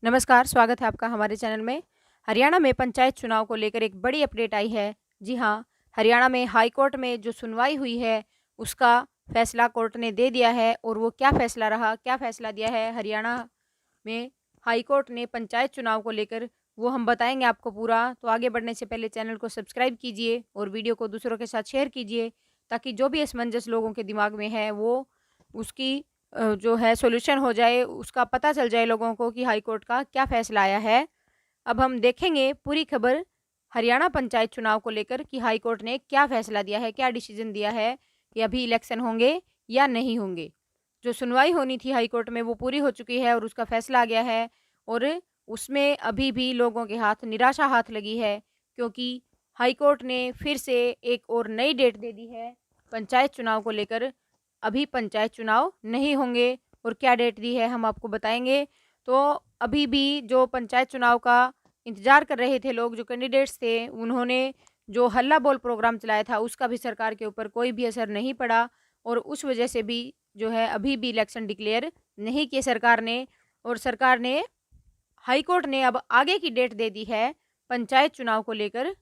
नमस्कार, स्वागत है आपका हमारे चैनल में। हरियाणा में पंचायत चुनाव को लेकर एक बड़ी अपडेट आई है। जी हाँ, हरियाणा में हाई कोर्ट में जो सुनवाई हुई है, उसका फैसला कोर्ट ने दे दिया है और वो क्या फैसला रहा, क्या फैसला दिया है हरियाणा में हाई कोर्ट ने पंचायत चुनाव को लेकर, वो हम बताएँगे आपको पूरा। तो आगे बढ़ने से पहले चैनल को सब्सक्राइब कीजिए और वीडियो को दूसरों के साथ शेयर कीजिए, ताकि जो भी असमंजस लोगों के दिमाग में है, वो उसकी जो है सॉल्यूशन हो जाए, उसका पता चल जाए लोगों को कि हाई कोर्ट का क्या फैसला आया है। अब हम देखेंगे पूरी खबर हरियाणा पंचायत चुनाव को लेकर कि हाई कोर्ट ने क्या फैसला दिया है, क्या डिसीजन दिया है कि अभी इलेक्शन होंगे या नहीं होंगे। जो सुनवाई होनी थी हाई कोर्ट में वो पूरी हो चुकी है और उसका फैसला आ गया है और उसमें अभी भी लोगों के हाथ निराशा हाथ लगी है, क्योंकि हाई कोर्ट ने फिर से एक और नई डेट दे दी है पंचायत चुनाव को लेकर। अभी पंचायत चुनाव नहीं होंगे और क्या डेट दी है हम आपको बताएंगे। तो अभी भी जो पंचायत चुनाव का इंतजार कर रहे थे लोग, जो कैंडिडेट्स थे, उन्होंने जो हल्ला बोल प्रोग्राम चलाया था उसका भी सरकार के ऊपर कोई भी असर नहीं पड़ा और उस वजह से भी जो है अभी भी इलेक्शन डिक्लेयर नहीं किए सरकार ने। और सरकार ने, हाई कोर्ट ने अब आगे की डेट दे दी है पंचायत चुनाव को लेकर।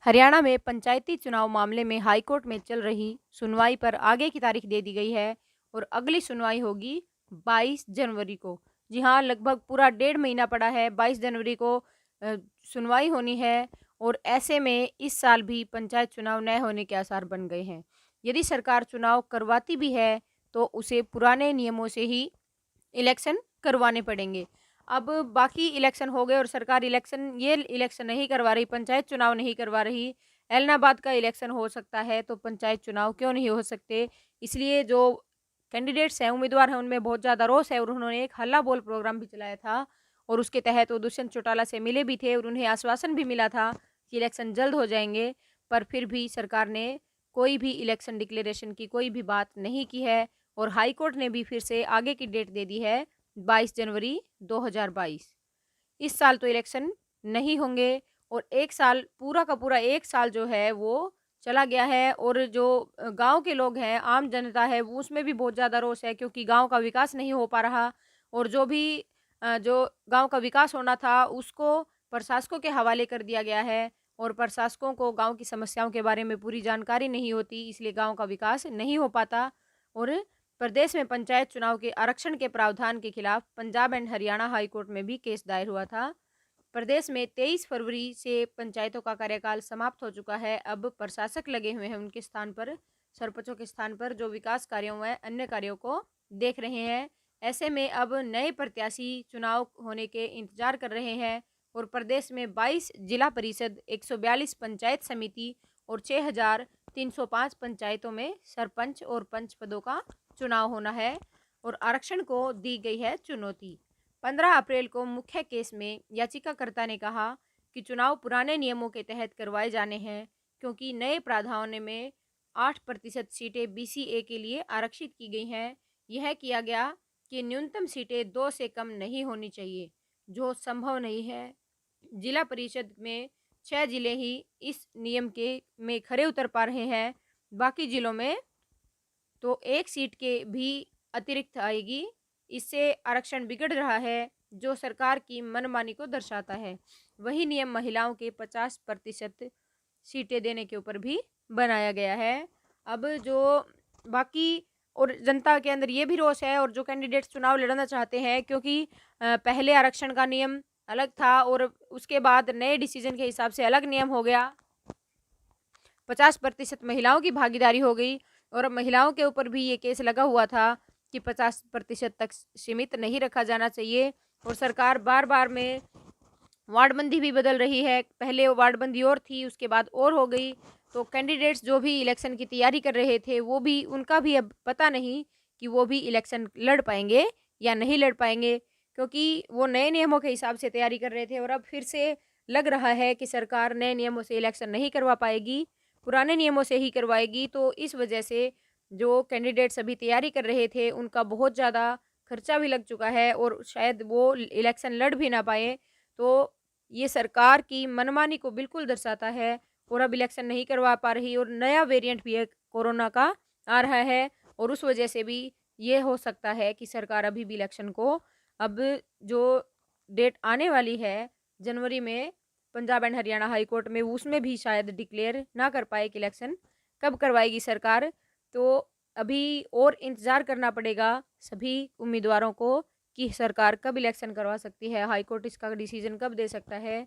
हरियाणा में पंचायती चुनाव मामले में हाई कोर्ट में चल रही सुनवाई पर आगे की तारीख दे दी गई है और अगली सुनवाई होगी 22 जनवरी को। जी हाँ, लगभग पूरा 1.5 महीना पड़ा है, 22 जनवरी को सुनवाई होनी है। और ऐसे में इस साल भी पंचायत चुनाव न होने के आसार बन गए हैं। यदि सरकार चुनाव करवाती भी है तो उसे पुराने नियमों से ही इलेक्शन करवाने पड़ेंगे। अब बाकी इलेक्शन हो गए और सरकार ये इलेक्शन नहीं करवा रही, पंचायत चुनाव नहीं करवा रही। एलनाबाद का इलेक्शन हो सकता है तो पंचायत चुनाव क्यों नहीं हो सकते? इसलिए जो कैंडिडेट्स हैं, उम्मीदवार हैं, उनमें बहुत ज़्यादा रोष है और उन्होंने एक हल्ला बोल प्रोग्राम भी चलाया था और उसके तहत वो दुष्यंत चौटाला से मिले भी थे और उन्हें आश्वासन भी मिला था कि इलेक्शन जल्द हो जाएंगे। पर फिर भी सरकार ने कोई भी इलेक्शन डिक्लेरेशन की कोई भी बात नहीं की है और हाई कोर्ट ने भी फिर से आगे की डेट दे दी है 22 जनवरी 2022। इस साल तो इलेक्शन नहीं होंगे और एक साल, पूरा का पूरा एक साल जो है वो चला गया है और जो गाँव के लोग हैं, आम जनता है, वो उसमें भी बहुत ज़्यादा रोष है, क्योंकि गाँव का विकास नहीं हो पा रहा और जो गाँव का विकास होना था उसको प्रशासकों के हवाले कर दिया गया है और प्रशासकों को गाँव की समस्याओं के बारे में पूरी जानकारी नहीं होती, इसलिए गाँव का विकास नहीं हो पाता। और प्रदेश में पंचायत चुनाव के आरक्षण के प्रावधान के खिलाफ Punjab and Haryana high court में भी केस दायर हुआ था। प्रदेश में 23 फरवरी से पंचायतों का कार्यकाल समाप्त हो चुका है। अब प्रशासक लगे हुए हैं उनके स्थान पर, सरपंचों के स्थान पर, जो विकास कार्यों व अन्य कार्यों को देख रहे हैं। ऐसे में अब नए प्रत्याशी चुनाव होने के इंतजार कर रहे हैं और प्रदेश में 22 जिला परिषद, 142 पंचायत समिति और 6,305 पंचायतों में सरपंच और पंच पदों का चुनाव होना है और आरक्षण को दी गई है चुनौती। 15 अप्रैल को मुख्य केस में याचिकाकर्ता ने कहा कि चुनाव पुराने नियमों के तहत करवाए जाने हैं, क्योंकि नए प्रावधानों में 8% सीटें बीसीए के लिए आरक्षित की गई हैं। यह किया गया कि न्यूनतम सीटें 2 से कम नहीं होनी चाहिए, जो संभव नहीं है। जिला परिषद में 6 जिले ही इस नियम के में खरे उतर पा रहे हैं, बाकी जिलों में तो एक सीट के भी अतिरिक्त आएगी। इससे आरक्षण बिगड़ रहा है, जो सरकार की मनमानी को दर्शाता है। वही नियम महिलाओं के 50% सीटें देने के ऊपर भी बनाया गया है। अब जो बाकी और जनता के अंदर ये भी रोष है और जो कैंडिडेट्स चुनाव लड़ना चाहते हैं, क्योंकि पहले आरक्षण का नियम अलग था और उसके बाद नए डिसीजन के हिसाब से अलग नियम हो गया, 50% महिलाओं की भागीदारी हो गई और महिलाओं के ऊपर भी ये केस लगा हुआ था कि 50% तक सीमित नहीं रखा जाना चाहिए। और सरकार बार बार में वार्डबंदी भी बदल रही है, पहले वार्डबंदी और थी, उसके बाद और हो गई। तो कैंडिडेट्स जो भी इलेक्शन की तैयारी कर रहे थे, वो भी, उनका भी अब पता नहीं कि वो भी इलेक्शन लड़ पाएंगे या नहीं लड़ पाएंगे, क्योंकि वो नए नियमों के हिसाब से तैयारी कर रहे थे और अब फिर से लग रहा है कि सरकार नए नियमों से इलेक्शन नहीं करवा पाएगी, पुराने नियमों से ही करवाएगी। तो इस वजह से जो कैंडिडेट्स अभी तैयारी कर रहे थे उनका बहुत ज़्यादा खर्चा भी लग चुका है और शायद वो इलेक्शन लड़ भी ना पाए। तो ये सरकार की मनमानी को बिल्कुल दर्शाता है और अब इलेक्शन नहीं करवा पा रही और नया वेरिएंट भी है कोरोना का आ रहा है और उस वजह से भी ये हो सकता है कि सरकार अभी भी इलेक्शन को, अब जो डेट आने वाली है जनवरी में Punjab and Haryana high court में, उसमें भी शायद डिक्लेयर ना कर पाए कि इलेक्शन कब करवाएगी सरकार। तो अभी और इंतज़ार करना पड़ेगा सभी उम्मीदवारों को कि सरकार कब इलेक्शन करवा सकती है, हाई कोर्ट इसका डिसीजन कब दे सकता है।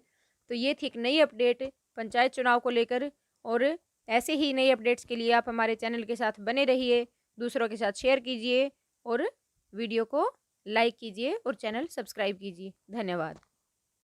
तो ये थी एक नई अपडेट पंचायत चुनाव को लेकर, और ऐसे ही नई अपडेट्स के लिए आप हमारे चैनल के साथ बने रहिए, दूसरों के साथ शेयर कीजिए और वीडियो को लाइक कीजिए और चैनल सब्सक्राइब कीजिए। धन्यवाद।